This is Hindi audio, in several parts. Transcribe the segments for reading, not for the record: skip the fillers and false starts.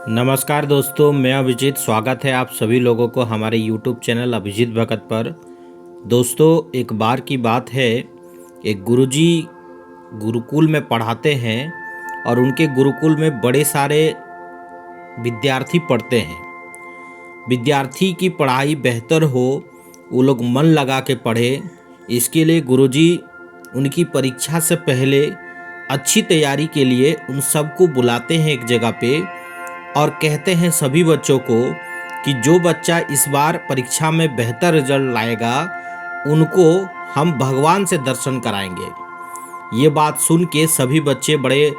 नमस्कार दोस्तों, मैं अभिजीत। स्वागत है आप सभी लोगों को हमारे YouTube चैनल अभिजीत भगत पर। दोस्तों, एक बार की बात है, एक गुरुजी गुरुकुल में पढ़ाते हैं और उनके गुरुकुल में बड़े सारे विद्यार्थी पढ़ते हैं। विद्यार्थी की पढ़ाई बेहतर हो, वो लोग मन लगा के पढ़े, इसके लिए गुरुजी उनकी परीक्षा से पहले अच्छी तैयारी के लिए उन सबको बुलाते हैं एक जगह पे और कहते हैं सभी बच्चों को कि जो बच्चा इस बार परीक्षा में बेहतर रिजल्ट लाएगा उनको हम भगवान से दर्शन कराएंगे। ये बात सुन के सभी बच्चे बड़े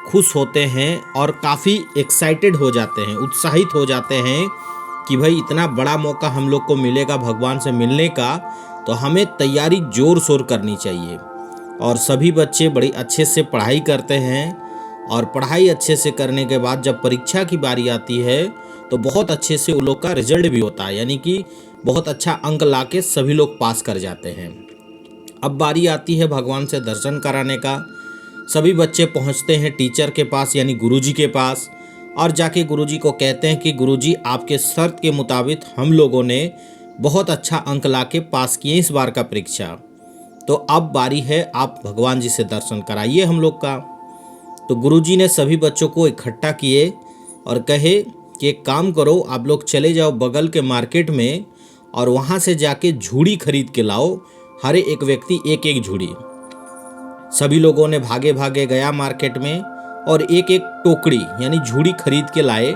खुश होते हैं और काफ़ी एक्साइटेड हो जाते हैं, उत्साहित हो जाते हैं कि भाई इतना बड़ा मौका हम लोग को मिलेगा भगवान से मिलने का, तो हमें तैयारी ज़ोर शोर करनी चाहिए। और सभी बच्चे बड़ी अच्छे से पढ़ाई करते हैं और पढ़ाई अच्छे से करने के बाद जब परीक्षा की बारी आती है तो बहुत अच्छे से उन लोग का रिजल्ट भी होता है, यानी कि बहुत अच्छा अंक लाके सभी लोग पास कर जाते हैं। अब बारी आती है भगवान से दर्शन कराने का। सभी बच्चे पहुंचते हैं टीचर के पास यानी गुरुजी के पास और जाके गुरुजी को कहते हैं कि गुरुजी, आपके शर्त के मुताबिक हम लोगों ने बहुत अच्छा अंक लाके पास किए इस बार का परीक्षा, तो अब बारी है आप भगवान जी से दर्शन कराइए हम लोग का। तो गुरुजी ने सभी बच्चों को इकट्ठा किए और कहे कि एक काम करो, आप लोग चले जाओ बगल के मार्केट में और वहाँ से जाके झूड़ी खरीद के लाओ, हर एक व्यक्ति एक एक झूड़ी। सभी लोगों ने भागे भागे गया मार्केट में और एक एक टोकरी यानी झूड़ी खरीद के लाए।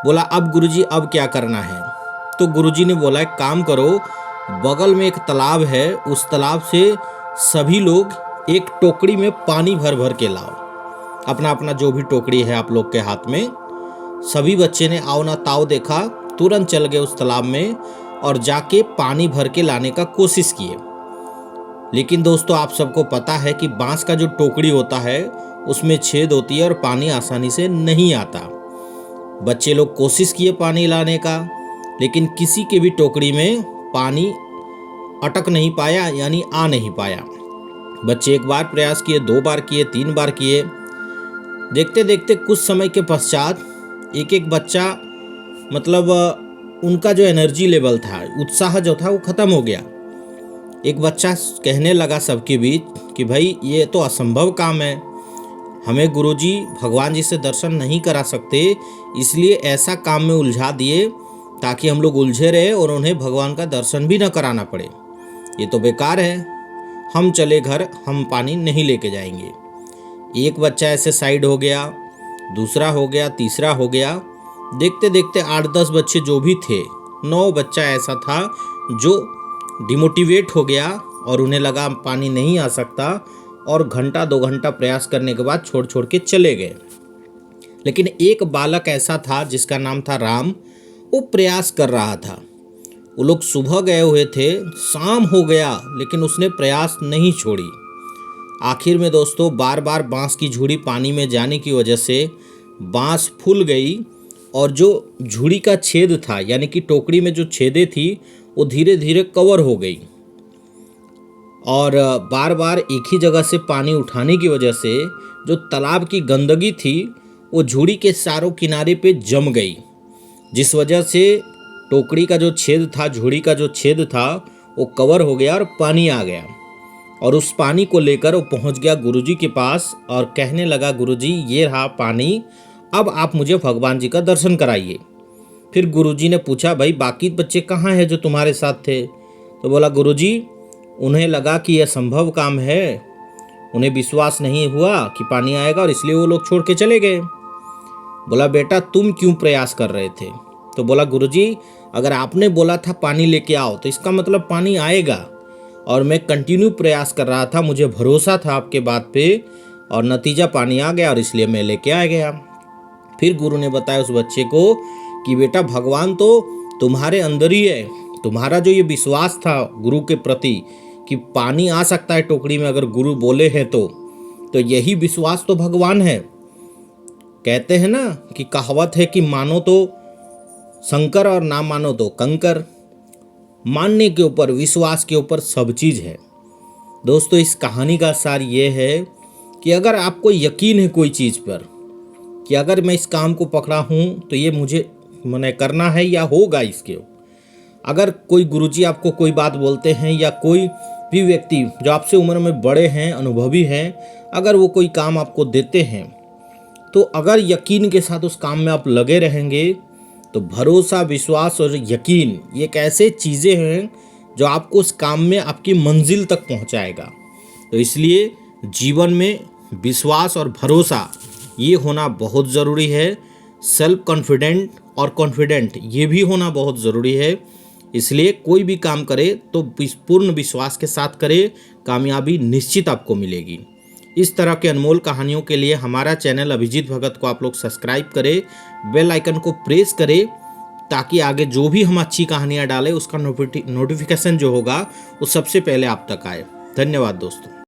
बोला अब गुरुजी अब क्या करना है? तो गुरुजी ने बोला एक काम करो, बगल में एक तालाब है, उस तालाब से सभी लोग एक टोकरी में पानी भर भर के लाओ, अपना अपना जो भी टोकरी है आप लोग के हाथ में। सभी बच्चे ने आओ ना ताव देखा, तुरंत चल गए उस तालाब में और जाके पानी भर के लाने का कोशिश किए। लेकिन दोस्तों, आप सबको पता है कि बांस का जो टोकरी होता है उसमें छेद होती है और पानी आसानी से नहीं आता। बच्चे लोग कोशिश किए पानी लाने का, लेकिन किसी के भी टोकरी में पानी अटक नहीं पाया, यानी आ नहीं पाया। बच्चे एक बार प्रयास किए, 2 बार किए, 3 बार किए। देखते देखते कुछ समय के पश्चात एक एक बच्चा उनका जो एनर्जी लेवल था, उत्साह जो था वो ख़त्म हो गया। एक बच्चा कहने लगा सबके बीच कि भाई ये तो असंभव काम है, हमें गुरुजी भगवान जी से दर्शन नहीं करा सकते, इसलिए ऐसा काम में उलझा दिए ताकि हम लोग उलझे रहे और उन्हें भगवान का दर्शन भी न कराना पड़े। ये तो बेकार है, हम चले घर, हम पानी नहीं लेके जाएंगे। एक बच्चा ऐसे साइड हो गया, दूसरा हो गया, तीसरा हो गया। देखते देखते 8-10 बच्चे जो भी थे, 9 बच्चा ऐसा था जो डिमोटिवेट हो गया और उन्हें लगा पानी नहीं आ सकता और घंटा 2 घंटा प्रयास करने के बाद छोड़ छोड़ के चले गए। लेकिन एक बालक ऐसा था जिसका नाम था राम, वो प्रयास कर रहा था। वो लोग सुबह गए हुए थे, शाम हो गया लेकिन उसने प्रयास नहीं छोड़ी। आखिर में दोस्तों, बार बार बांस की झूड़ी पानी में जाने की वजह से बांस फूल गई और जो झूड़ी का छेद था यानी कि टोकरी में जो छेदें थी वो धीरे धीरे कवर हो गई और बार बार एक ही जगह से पानी उठाने की वजह से जो तालाब की गंदगी थी वो झूड़ी के चारों किनारे पे जम गई, जिस वजह से टोकरी का जो छेद था, झूड़ी का जो छेद था वो कवर हो गया और पानी आ गया। और उस पानी को लेकर वो पहुंच गया गुरुजी के पास और कहने लगा, गुरुजी ये रहा पानी, अब आप मुझे भगवान जी का दर्शन कराइए। फिर गुरुजी ने पूछा, भाई बाकी बच्चे कहाँ हैं जो तुम्हारे साथ थे? तो बोला, गुरुजी उन्हें लगा कि यह संभव काम है, उन्हें विश्वास नहीं हुआ कि पानी आएगा और इसलिए वो लोग छोड़ के चले गए। बोला, बेटा तुम क्यों प्रयास कर रहे थे? तो बोला, गुरुजी अगर आपने बोला था पानी लेके आओ तो इसका मतलब पानी आएगा और मैं कंटिन्यू प्रयास कर रहा था, मुझे भरोसा था आपके बात पे और नतीजा पानी आ गया और इसलिए मैं लेके आ गया। फिर गुरु ने बताया उस बच्चे को कि बेटा भगवान तो तुम्हारे अंदर ही है, तुम्हारा जो ये विश्वास था गुरु के प्रति कि पानी आ सकता है टोकरी में अगर गुरु बोले हैं तो यही विश्वास तो भगवान है। कहते हैं ना कि कहावत है कि मानो तो शंकर और ना मानो तो कंकर। मानने के ऊपर, विश्वास के ऊपर सब चीज़ है। दोस्तों, इस कहानी का सार ये है कि अगर आपको यकीन है कोई चीज़ पर कि अगर मैं इस काम को पकड़ा हूँ तो ये मुझे मैंने करना है या होगा इसके। अगर कोई गुरुजी आपको कोई बात बोलते हैं या कोई भी व्यक्ति जो आपसे उम्र में बड़े हैं, अनुभवी हैं, अगर वो कोई काम आपको देते हैं तो अगर यकीन के साथ उस काम में आप लगे रहेंगे तो भरोसा, विश्वास और यकीन ये एक ऐसे चीज़ें हैं जो आपको उस काम में आपकी मंजिल तक पहुंचाएगा। तो इसलिए जीवन में विश्वास और भरोसा ये होना बहुत ज़रूरी है। सेल्फ कॉन्फिडेंट और कॉन्फिडेंट ये भी होना बहुत ज़रूरी है। इसलिए कोई भी काम करे तो पूर्ण विश्वास के साथ करे, कामयाबी निश्चित आपको मिलेगी। इस तरह के अनमोल कहानियों के लिए हमारा चैनल अभिजीत भगत को आप लोग सब्सक्राइब करें, बेल आइकन को प्रेस करें, ताकि आगे जो भी हम अच्छी कहानियाँ डालें उसका नोटिफिकेशन जो होगा वो सबसे पहले आप तक आए। धन्यवाद दोस्तों।